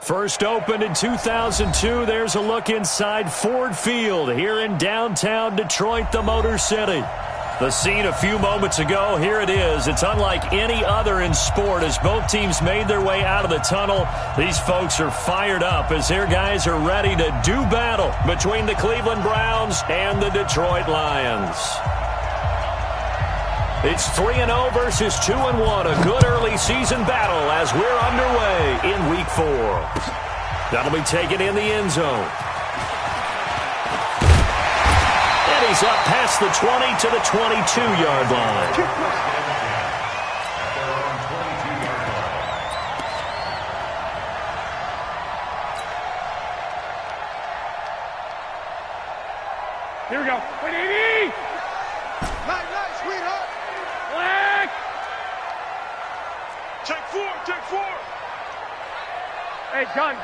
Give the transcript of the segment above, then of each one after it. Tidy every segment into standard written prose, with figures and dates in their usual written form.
First opened in 2002, there's a look inside Ford Field here in downtown Detroit, the Motor City. The scene a few moments ago, here it is. It's unlike any other in sport as both teams made their way out of the tunnel. These folks are fired up as their guys are ready to do battle between the Cleveland Browns and the Detroit Lions. It's 3-0 versus 2-1, a good early season battle as we're underway in Week 4. That'll be taken in the end zone. And he's up past the 20 to the 22-yard line. Here we go. 180! Nice, sweetheart. Black! Take four. Hey, gun.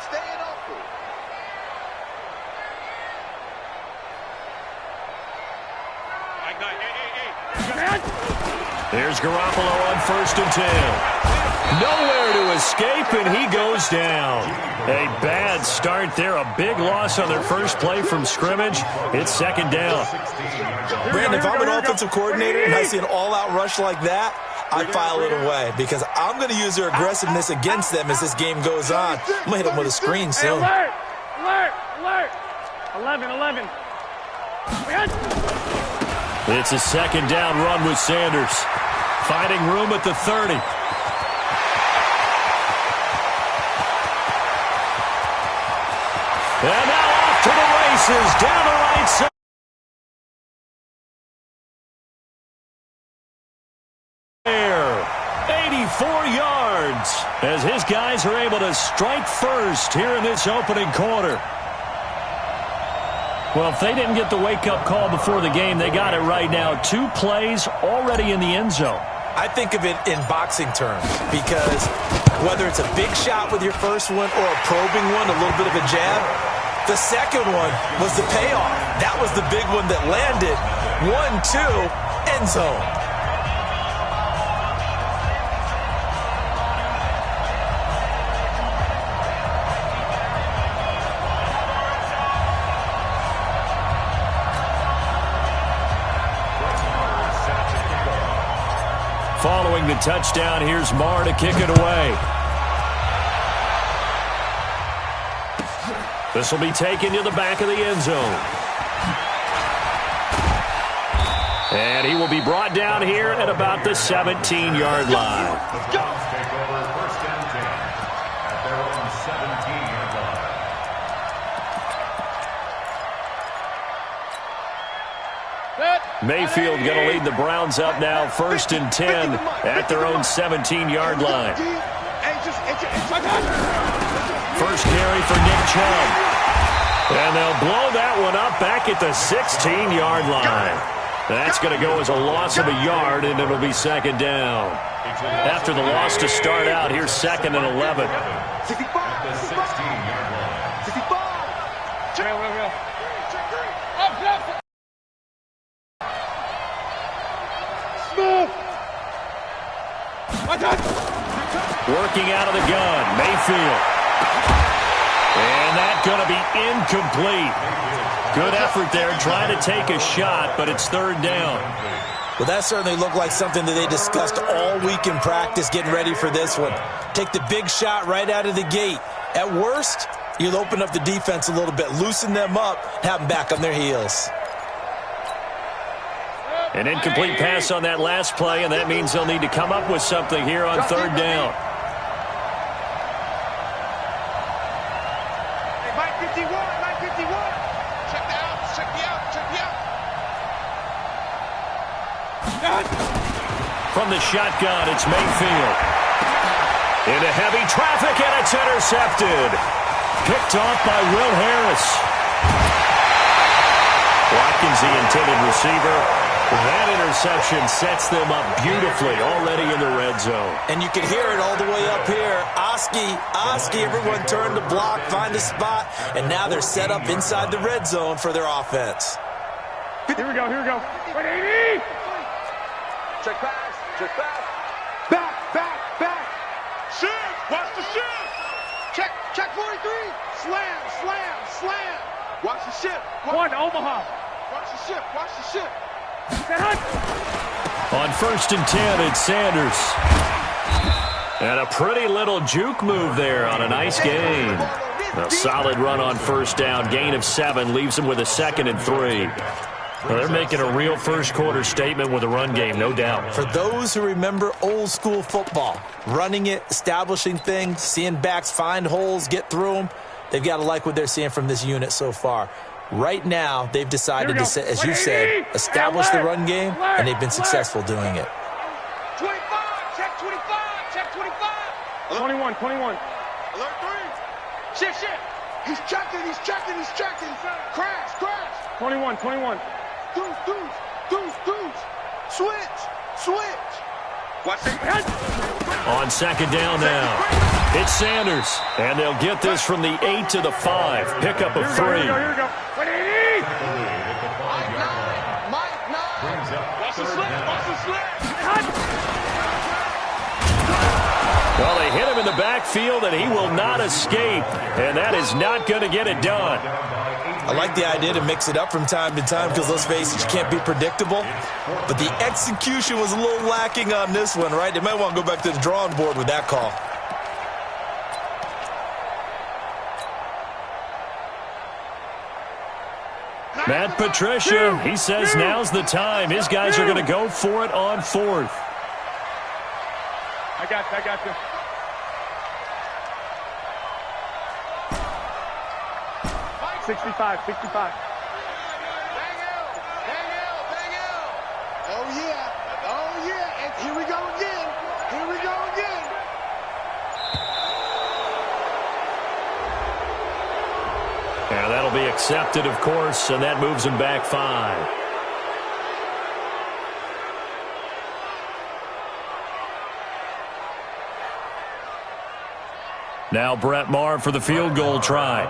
Staying open. There's Garoppolo on 1st and 10. Nowhere to escape, and he goes down. A bad start there. A big loss on their first play from scrimmage. It's 2nd down. Brandon, if I'm an offensive coordinator and I see an all-out rush like that, I file it away because I'm going to use their aggressiveness against them as this game goes on. I'm going to hit them with a screen soon. Hey, alert! 11. It's a 2nd down run with Sanders. Finding room at the 30. And now off to the races, down the right side. There, 84 yards, as his guys are able to strike first here in this opening quarter. Well, if they didn't get the wake-up call before the game, they got it right now. 2 plays already in the end zone. I think of it in boxing terms because whether it's a big shot with your first one or a probing one, a little bit of a jab, the second one was the payoff. That was the big one that landed. 1-2, end zone. Following the touchdown, here's Marr to kick it away. This will be taken to the back of the end zone. And he will be brought down here at about the 17-yard line. Mayfield going to lead the Browns up now, 1st and 10 at their own 17-yard line. First carry for Nick Chubb. And they'll blow that one up back at the 16-yard line. That's going to go as a loss of a yard, and it'll be 2nd down. After the loss to start out, here's 2nd and 11. Working out of the gun, Mayfield. And that's going to be incomplete. Good effort there, trying to take a shot, but it's 3rd down. Well, that certainly looked like something that they discussed all week in practice, getting ready for this one. Take the big shot right out of the gate. At worst, you'll open up the defense a little bit, loosen them up, have them back on their heels. An incomplete pass on that last play, and that means they'll need to come up with something here on 3rd down. Hey, Mike 51. Check the out. From the shotgun, it's Mayfield. Into heavy traffic, and it's intercepted. Picked off by Will Harris. Watkins, the intended receiver. That interception sets them up beautifully already in the red zone. And you can hear it all the way up here. Oski, everyone turned to block, find a spot, and now they're set up inside the red zone for their offense. Here we go. 180! Check pass. Back. Shift! Watch the shift! Check. Check 43. Slam, slam, slam. Watch the ship. One, Omaha. Watch the ship. Watch the ship. On 1st and 10, it's Sanders. And a pretty little juke move there on a nice gain. A solid run on 1st down. Gain of 7 leaves them with a 2nd and 3. Well, they're making a real first-quarter statement with a run game, no doubt. For those who remember old-school football, running it, establishing things, seeing backs find holes, get through them, they've got to like what they're seeing from this unit so far. Right now, they've decided to, as you said, establish the run game, and they've been successful doing it. 25. Check 25. Check 25. 21, 21. Alert 3. Shift, shift. He's checking. He's checking. He's checking. Crash, crash. 21, 21. Deuce. Switch. Watch it. On 2nd down now, it's Sanders. And they'll get this from the 8 to the 5. Pickup of 3. Here we go. 180. Mike 9. Watch the slip. Well, they hit him in the backfield, and he will not escape. And that is not going to get it done. I like the idea to mix it up from time to time because, let's face it, you can't be predictable. But the execution was a little lacking on this one, right? They might want to go back to the drawing board with that call. Matt Patricia, he says now's the time. His guys are going to go for it on 4th. I got you. $65. Bang out. Oh, yeah. And here we go again. And that'll be accepted, of course, and that moves him back 5. Now Brett Maher for the field goal try.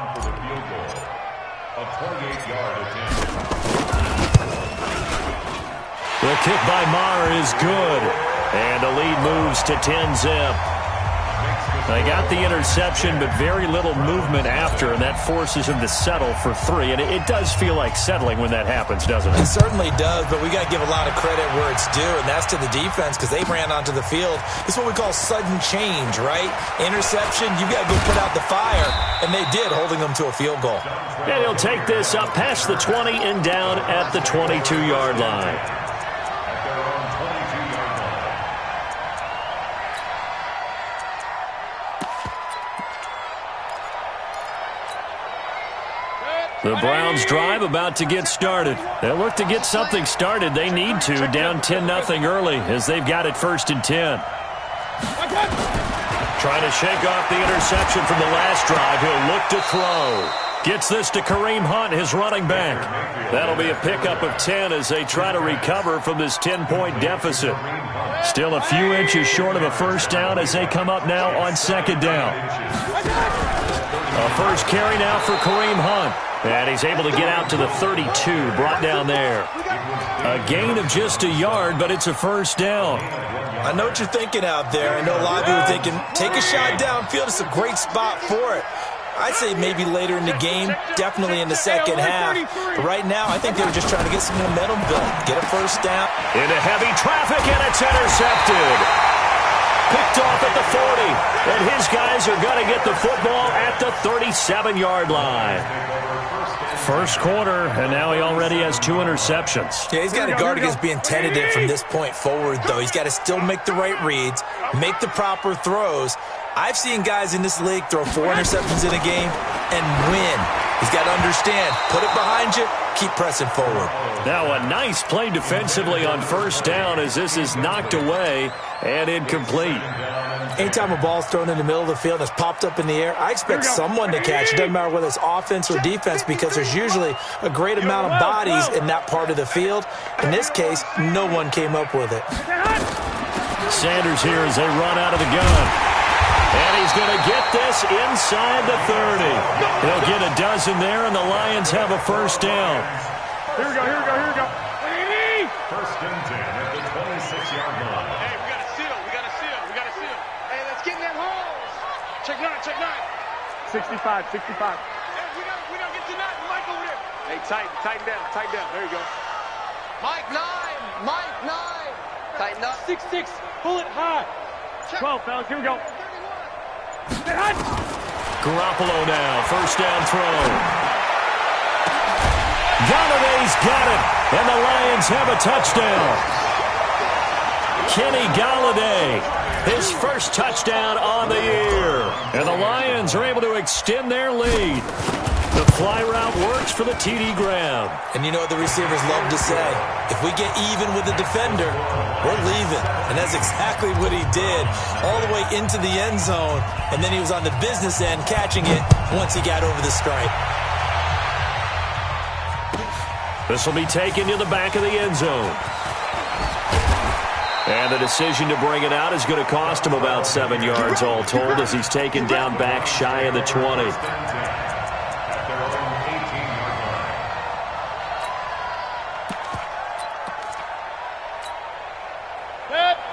The kick by Maher is good, and the lead moves to 10-zip. They got the interception, but very little movement after, and that forces him to settle for 3. And it does feel like settling when that happens, doesn't it? It certainly does, but we got to give a lot of credit where it's due, and that's to the defense because they ran onto the field. It's what we call sudden change, right? Interception, you got to go put out the fire, and they did, holding them to a field goal. And he'll take this up past the 20 and down at the 22-yard line. The Browns drive about to get started. They'll look to get something started. They need to, down 10-0 early as they've got it 1st and 10. Trying to shake off the interception from the last drive. He'll look to throw. Gets this to Kareem Hunt, his running back. That'll be a pickup of 10 as they try to recover from this 10-point deficit. Still a few inches short of a 1st down as they come up now on 2nd down. A first carry now for Kareem Hunt. And he's able to get out to the 32, brought down there. A gain of just a yard, but it's a 1st down. I know what you're thinking out there. I know a lot of people are thinking, take a shot downfield. It's a great spot for it. I'd say maybe later in the game, definitely in the second half. But right now, I think they were just trying to get some momentum built, get a 1st down. Into heavy traffic, and it's intercepted. Picked off at the 40, and his guys are going to get the football at the 37-yard line. 1st quarter, and now he already has 2 interceptions. Yeah, he's got to guard against being tentative from this point forward, though. He's got to still make the right reads, make the proper throws. I've seen guys in this league throw 4 interceptions in a game and win. He's got to understand, put it behind you, keep pressing forward. Now a nice play defensively on 1st down as this is knocked away and incomplete. Anytime a ball's thrown in the middle of the field and it's popped up in the air, I expect someone to catch it. Doesn't matter whether it's offense or defense because there's usually a great amount of bodies in that part of the field. In this case, no one came up with it. Sanders here as they run out of the gun. And he's going to get this inside the 30. He'll get a dozen there, and the Lions have a 1st down. Here we go. 1st and 10 at the 26-yard line. Hey, we got to seal. Hey, let's get in that holes. Check 9. 65, 65. Hey, we don't get to nothing. Mike over there. Hey, tighten down. There you go. Mike 9. Tighten up. 6-6. Pull it high. 12, fellas. Here we go. Get hot. Garoppolo now, first down throw. Galladay's got it, and the Lions have a touchdown. Kenny Galladay, his first touchdown on the year. And the Lions are able to extend their lead. The fly route works for the TD grab. And you know what the receivers love to say? If we get even with the defender, we're leaving. And that's exactly what he did, all the way into the end zone. And then he was on the business end catching it once he got over the stripe. This will be taken to the back of the end zone. And the decision to bring it out is going to cost him about 7 yards all told as he's taken down back shy of the 20.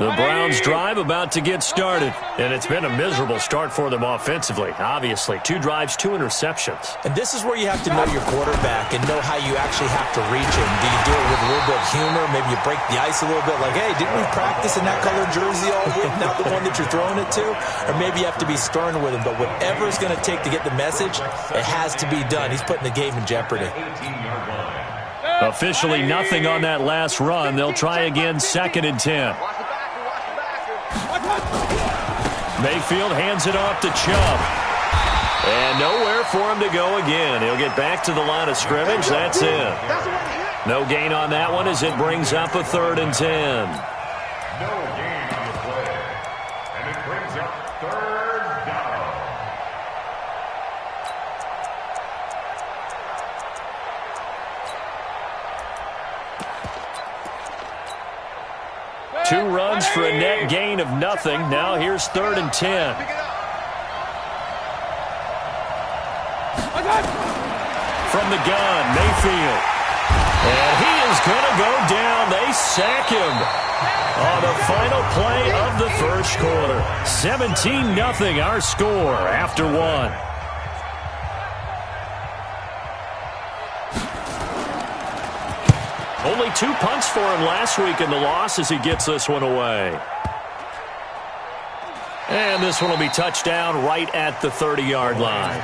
The Browns drive about to get started, and it's been a miserable start for them offensively. Obviously, 2 drives, 2 interceptions. And this is where you have to know your quarterback and know how you actually have to reach him. Do you do it with a little bit of humor? Maybe you break the ice a little bit like, hey, didn't we practice in that color jersey all week, not the one that you're throwing it to? Or maybe you have to be stern with him. But whatever it's going to take to get the message, it has to be done. He's putting the game in jeopardy. Officially nothing on that last run. They'll try again, 2nd and 10. Mayfield hands it off to Chubb. And nowhere for him to go again. He'll get back to the line of scrimmage. That's it. No gain on that one as it brings up a 3rd and 10. No gain on the play. And it brings up 3rd down. Two runs for a net gain of nothing. Now here's 3rd and 10. From the gun, Mayfield. And he is going to go down. They sack him on the final play of the first quarter. 17-0 our score after 1. Only 2 punts for him last week in the loss as he gets this one away. And this one will be touched down right at the 30-yard line.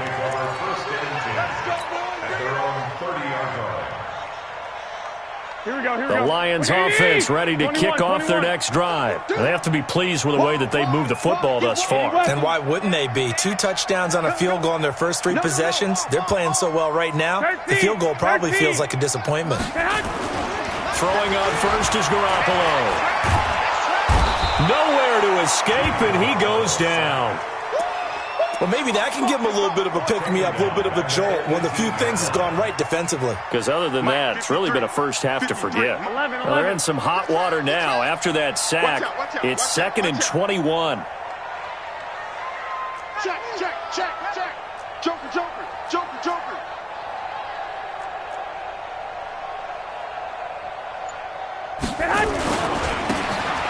Here we go. The Lions offense ready to kick off their next drive. They have to be pleased with the way that they've moved the football thus far. And why wouldn't they be? 2 touchdowns on a field goal in their first 3 possessions. They're playing so well right now, the field goal probably feels like a disappointment. Throwing on first is Garoppolo. Nowhere to escape, and he goes down. Well, maybe that can give him a little bit of a pick-me-up, a little bit of a jolt. One of the few things has gone right defensively. Because other than that, it's really been a first half to forget. Well, they're in some hot water now. After that sack, it's 2nd and 21. Check. Joker.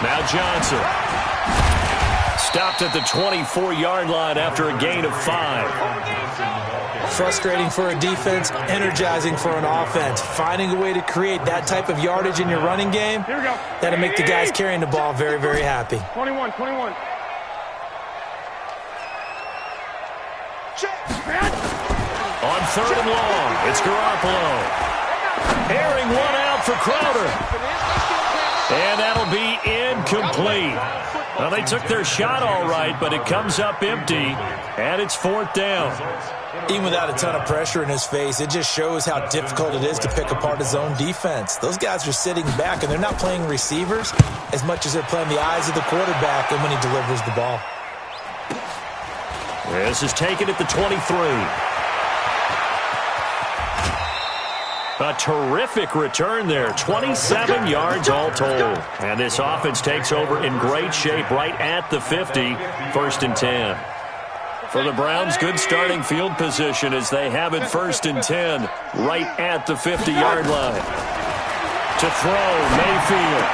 Now Johnson. Stopped at the 24-yard line after a gain of 5. Frustrating for a defense, energizing for an offense. Finding a way to create that type of yardage in your running game, Here we go. that'll make the guys carrying the ball very, very happy. 21. On 3rd and long, it's Garoppolo. Airing one out for Crowder. And that'll be incomplete. Well, they took their shot all right, but it comes up empty, and it's 4th down. Even without a ton of pressure in his face, it just shows how difficult it is to pick apart his own defense. Those guys are sitting back, and they're not playing receivers as much as they're playing the eyes of the quarterback and when he delivers the ball. This is taken at the 23. A terrific return there. 27 yards all told. And this offense takes over in great shape right at the 50. 1st and 10. For the Browns, good starting field position as they have it 1st and 10 right at the 50-yard line. To throw, Mayfield.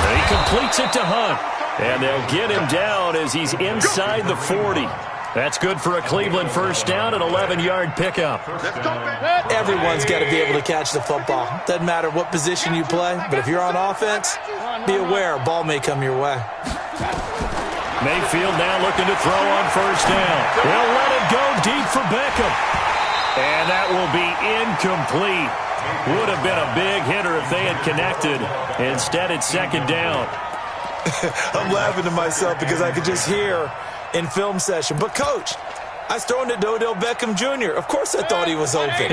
He completes it to Hunt. And they'll get him down as he's inside the 40. That's good for a Cleveland first down, an 11-yard pickup. Let's go, baby. Everyone's got to be able to catch the football. Doesn't matter what position you play, but if you're on offense, be aware a ball may come your way. Mayfield now looking to throw on first down. He'll let it go deep for Beckham. And that will be incomplete. Would have been a big hitter if they had connected. Instead, it's second down. I'm laughing to myself because I could just hear in film session, but coach, I was throwing to Odell Beckham Jr. Of course I thought he was open.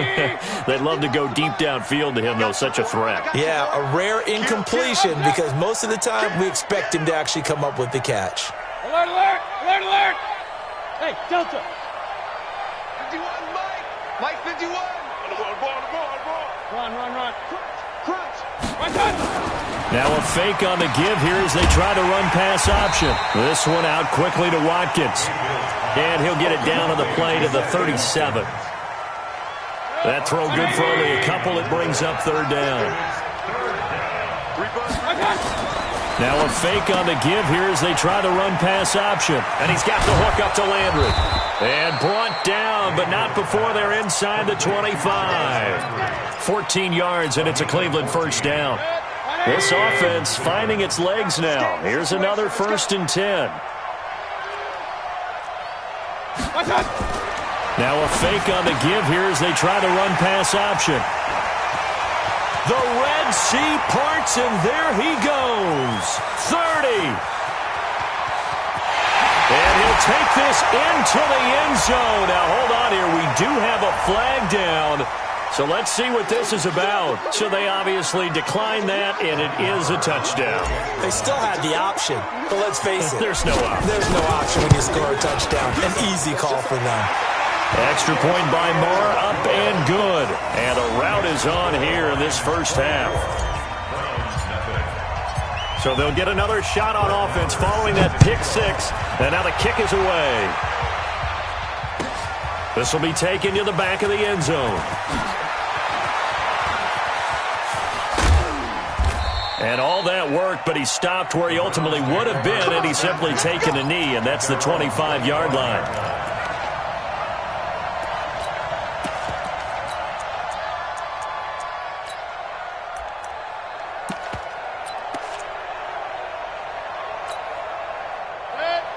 They'd love to go deep downfield to him, though. Such a threat. Yeah, a rare incompletion because most of the time we expect him to actually come up with the catch. Alert, alert, alert, alert. Hey, Delta. 51, Mike. Mike 51. Run. Crunch. Now a fake on the give here as they try to run pass option. This one out quickly to Watkins. And he'll get it down on the play to the 37. That throw good for only a couple. It brings up third down. Now a fake on the give here as they try to run pass option. And he's got the hook up to Landry. And brought down, but not before they're inside the 25. 14 yards, and it's a Cleveland first down. This offense finding its legs now. Here's another 1st and 10. Now a fake on the give here as they try to run pass option. The Red Sea parts, and there he goes. 30. And he'll take this into the end zone. Now, hold on here. We do have a flag down. So let's see what this is about. So they obviously declined that, and it is a touchdown. They still had the option, but let's face it. There's no option. There's no option when you score a touchdown. An easy call for them. Extra point by Moore, up and good. And a rout is on here in this first half. So they'll get another shot on offense following that pick six. And now the kick is away. This will be taken to the back of the end zone. And all that worked, but he stopped where he ultimately would have been, and he's simply taken a knee, and that's the 25-yard line.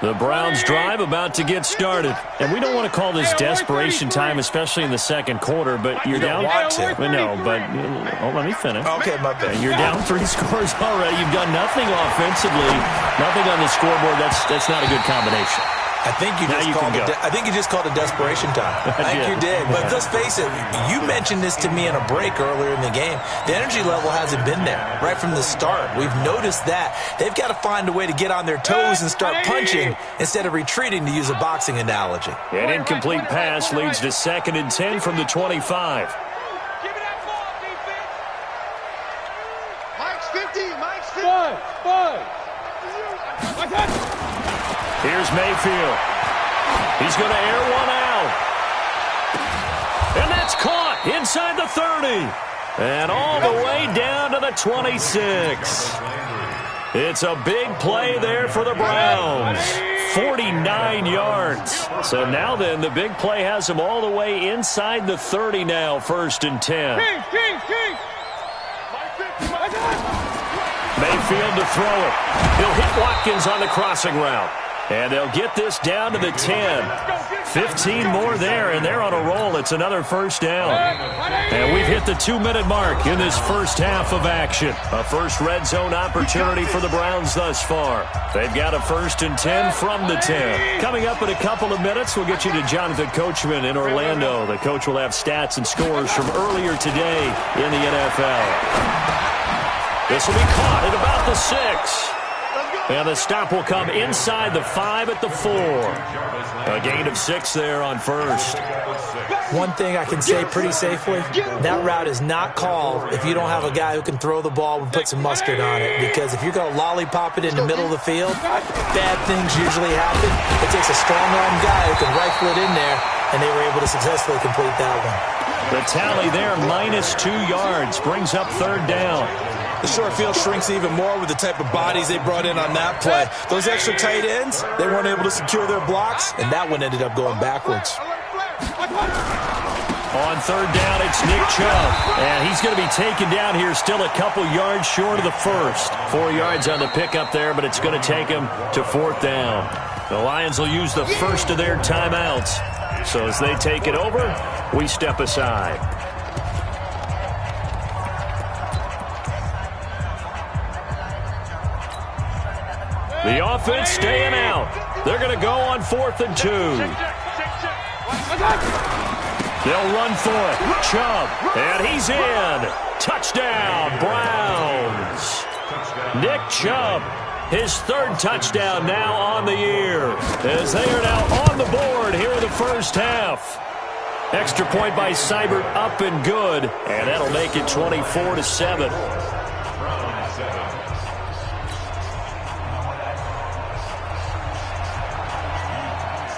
The Browns drive about to get started. And we don't want to call this desperation time, especially in the second quarter, but you're down. Want to. No, but let me finish. Okay, my bad. You're down 3 scores already. You've done nothing offensively, nothing on the scoreboard. That's not a good combination. I think you just called it desperation time. I think you did. But let's face it, you mentioned this to me in a break earlier in the game. The energy level hasn't been there right from the start. We've noticed that. They've got to find a way to get on their toes and start punching instead of retreating, to use a boxing analogy. An incomplete pass leads to 2nd and 10 from the 25. Give me that ball, defense. Mike's 50. Mike's 50. Five. Here's Mayfield. He's going to air one out. And that's caught inside the 30. And all the way down to the 26. It's a big play there for the Browns. 49 yards. So now then, the big play has them all the way inside the 30 now, 1st and 10. Mayfield to throw it. He'll hit Watkins on the crossing route. And they'll get this down to the 10. 15 more there, and they're on a roll. It's another first down. And we've hit the 2-minute mark in this first half of action. A first red zone opportunity for the Browns thus far. They've got a 1st and 10 from the 10. Coming up in a couple of minutes, we'll get you to Jonathan Coachman in Orlando. The coach will have stats and scores from earlier today in the NFL. This will be caught at about the 6. And the stop will come inside the 5 at the 4. A gain of 6 there on first. One thing I can say pretty safely, that route is not called if you don't have a guy who can throw the ball and put some mustard on it. Because if you're going to lollipop it in the middle of the field, bad things usually happen. It takes a strong-arm guy who can rifle it in there, and they were able to successfully complete that one. The tally there, -2 yards, brings up 3rd down. The short field shrinks even more with the type of bodies they brought in on that play. Those extra tight ends, they weren't able to secure their blocks, and that one ended up going backwards. On third down, it's Nick Chubb. And he's going to be taken down here, still a couple yards short of the first. 4 yards on the pickup there, but it's going to take him to fourth down. The Lions will use the first of their timeouts. So as they take it over, we step aside. The offense staying out. They're going to go on 4th and 2. They'll run for it. Chubb, and he's in. Touchdown, Browns. Nick Chubb, his third touchdown now on the year, as they are now on the board here in the first half. Extra point by Seibert up and good, and that'll make it 24-7.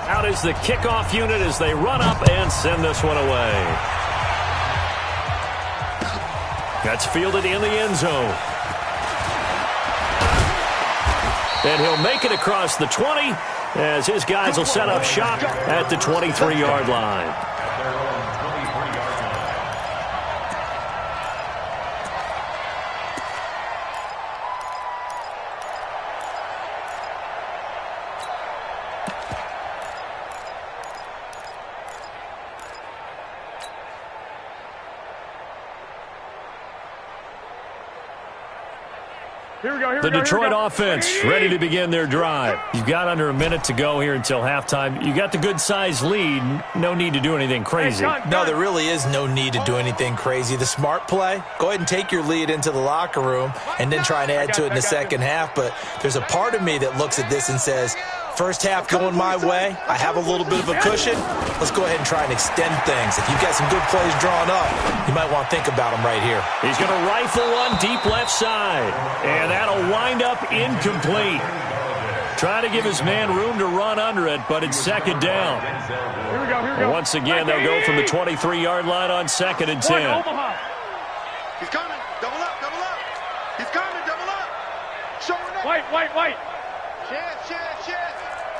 Out is the kickoff unit as they run up and send this one away. That's fielded in the end zone. And he'll make it across the 20 as his guys will set up shop at the 23-yard line. The Detroit offense ready to begin their drive. You've got under a minute to go here until halftime. You got the good-sized lead. No need to do anything crazy. No, there really is no need to do anything crazy. The smart play, go ahead and take your lead into the locker room and then try and add to it in the second half. But there's a part of me that looks at this and says, first half going my way, I have a little bit of a cushion. Let's go ahead and try and extend things. If you've got some good plays drawn up, you might want to think about them right here. He's going to rifle one deep left side, and that'll wind up incomplete. Try to give his man room to run under it, but it's second down. Here we go. Once again, they'll go from the 23-yard line on 2nd and 10. He's coming. Double up. He's coming. Double up. Showing up. White. Chance.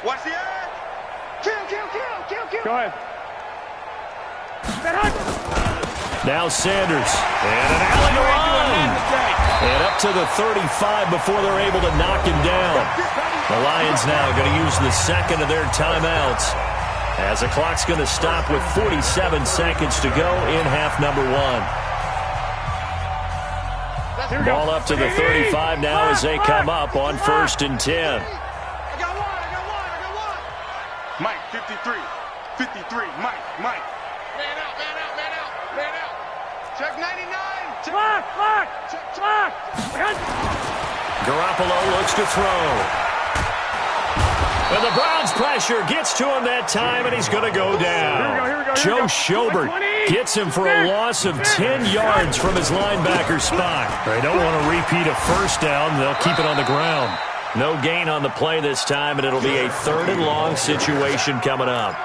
Watch the edge. Kill. Go ahead. Now Sanders. And an alley to run. And up to the 35 before they're able to knock him down. The Lions now going to use the second of their timeouts as the clock's going to stop with 47 seconds to go in half number 1. Ball up to the 35 now as they come up on 1st and 10. I got one. Mike, 53. Mike. Man out. Check 99. Lock. Garoppolo looks to throw. And the Browns pressure gets to him that time, and he's going to go down. Here we go. Joe Schobert gets him for a loss of 10 yards from his linebacker spot. They don't want to repeat a first down. They'll keep it on the ground. No gain on the play this time, and it'll be a 3rd and long situation coming up.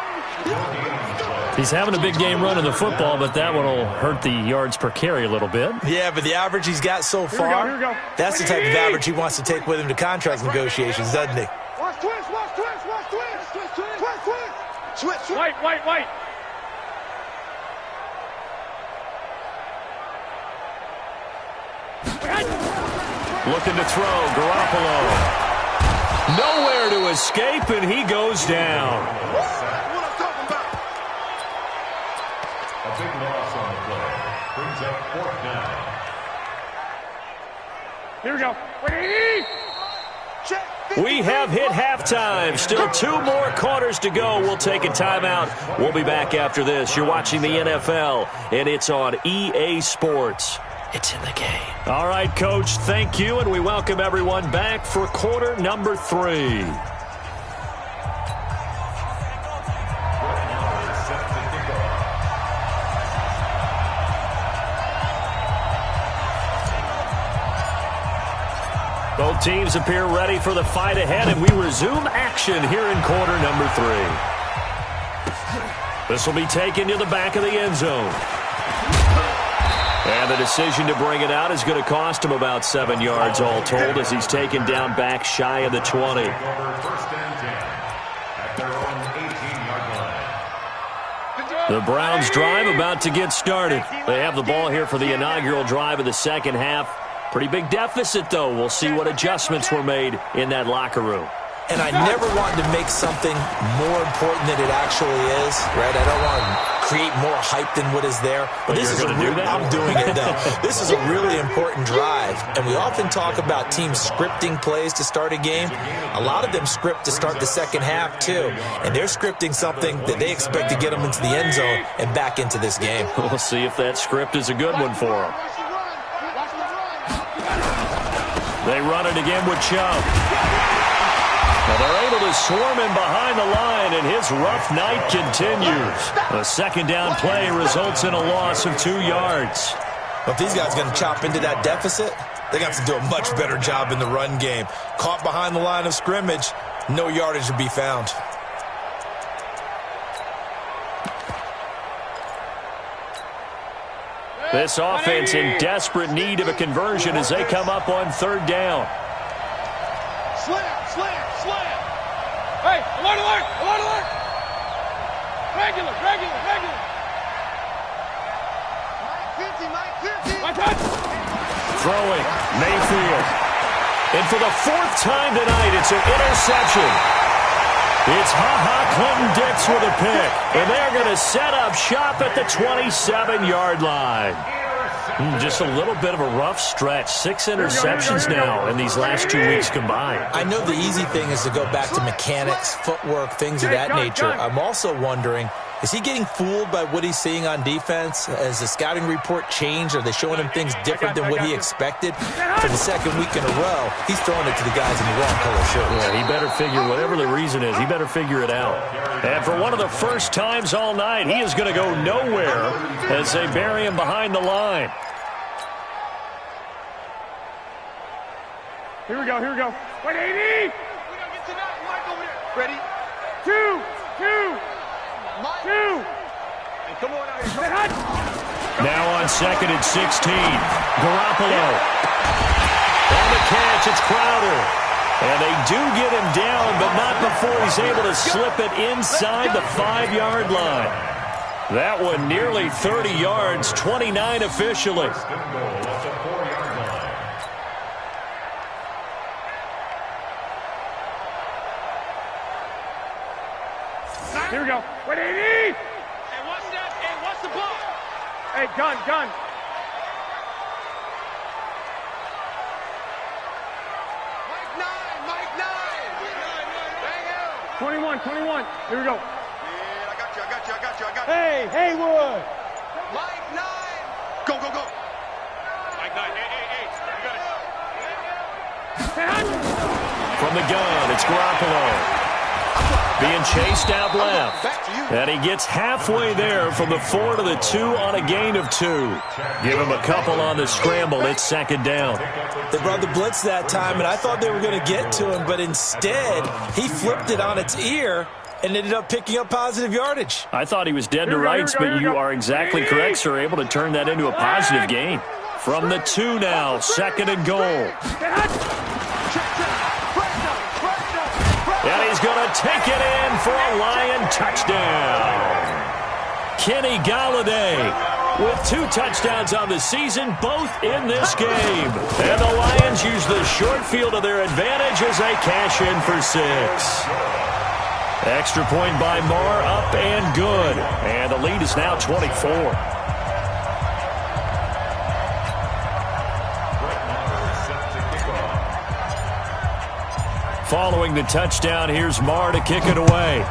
He's having a big game running the football, but that one will hurt the yards per carry a little bit. Yeah, but the average he's got so far, Here we go. that's the type of average he wants to take with him to contract negotiations, doesn't he? Watch twist. Switch. White. Looking to throw, Garoppolo. Nowhere to escape, and he goes down. That's what I'm talking about. A big loss on the play. Brings up 4th down. Here we go. We have hit halftime. Still 2 more quarters to go. We'll take a timeout. We'll be back after this. You're watching the NFL, and it's on EA Sports. It's in the game. All right, Coach, thank you, and we welcome everyone back for quarter number 3. Both teams appear ready for the fight ahead, and we resume action here in quarter number 3. This will be taken to the back of the end zone. And the decision to bring it out is going to cost him about 7 yards all told as he's taken down back shy of the 20. The Browns drive about to get started. They have the ball here for the inaugural drive of the second half. Pretty big deficit, though. We'll see what adjustments were made in that locker room. And I never wanted to make something more important than it actually is, right? I don't want to create more hype than what is there. But this is I'm doing it, though. This is a really important drive. And we often talk about teams scripting plays to start a game. A lot of them script to start the second half, too. And they're scripting something that they expect to get them into the end zone and back into this game. We'll see if that script is a good one for them. They run it again with Chubb. Well, they're able to swarm him behind the line, and his rough night continues. A second down play results in a loss of 2 yards. Well, if these guys are going to chop into that deficit, they got to do a much better job in the run game. Caught behind the line of scrimmage, no yardage to be found. This offense in desperate need of a conversion as they come up on third down. Slam, slam, slam. Hey, alert, alert, alert, alert. Regular, regular, regular. Mike 50, Mike 50. My touch. Throwing, Mayfield. And for the fourth time tonight, it's an interception. It's Clinton-Dix with a pick. And they're going to set up shop at the 27-yard line. Just a little bit of a rough stretch. 6 interceptions now in these last 2 weeks combined. I know the easy thing is to go back to mechanics, footwork, things of that nature. I'm also wondering, is he getting fooled by what he's seeing on defense? Has the scouting report changed? Are they showing him things different than what he expected? For the second week in a row, he's throwing it to the guys in the wrong color shirt. Yeah, he better figure, whatever the reason is, he better figure it out. And for one of the first times all night, he is going to go nowhere as they bury him behind the line. Here we go, here we go. 180. We gotta get to that. Mike over there. Ready? 2, 2, Mike. 2. Hey, come on out here. Now on second and 16, Garoppolo. On the catch, it's Crowder. And they do get him down, but not before he's able to slip it inside the 5-yard line. That one nearly 30 yards, 29 officially. Here we go. 180. Hey, what's that? Hey, what's the ball? Hey, gun, gun. Mike 9, Mike 9. Bang out. 21, 21. Here we go. Yeah, I got you, I got you, I got you, I got you. Hey, Haywood. Mike 9. Go, go, go. Mike 9, hey. You got it. From the gun, it's Garoppolo. Being chased out left. And he gets halfway there from the 4 to the 2 on a gain of 2. Give him a couple on the scramble. It's second down. They brought the blitz that time, and I thought they were going to get to him, but instead, he flipped it on its ear and ended up picking up positive yardage. I thought he was dead to rights, but you are exactly correct, sir. Able to turn that into a positive gain. From the 2 now, second and goal. And he's going to take it in for a Lion touchdown. Kenny Galladay with 2 touchdowns on the season, both in this game. And the Lions use the short field to their advantage as they cash in for 6. Extra point by Marr, up and good. And the lead is now 24. Following the touchdown, here's Marr to kick it away.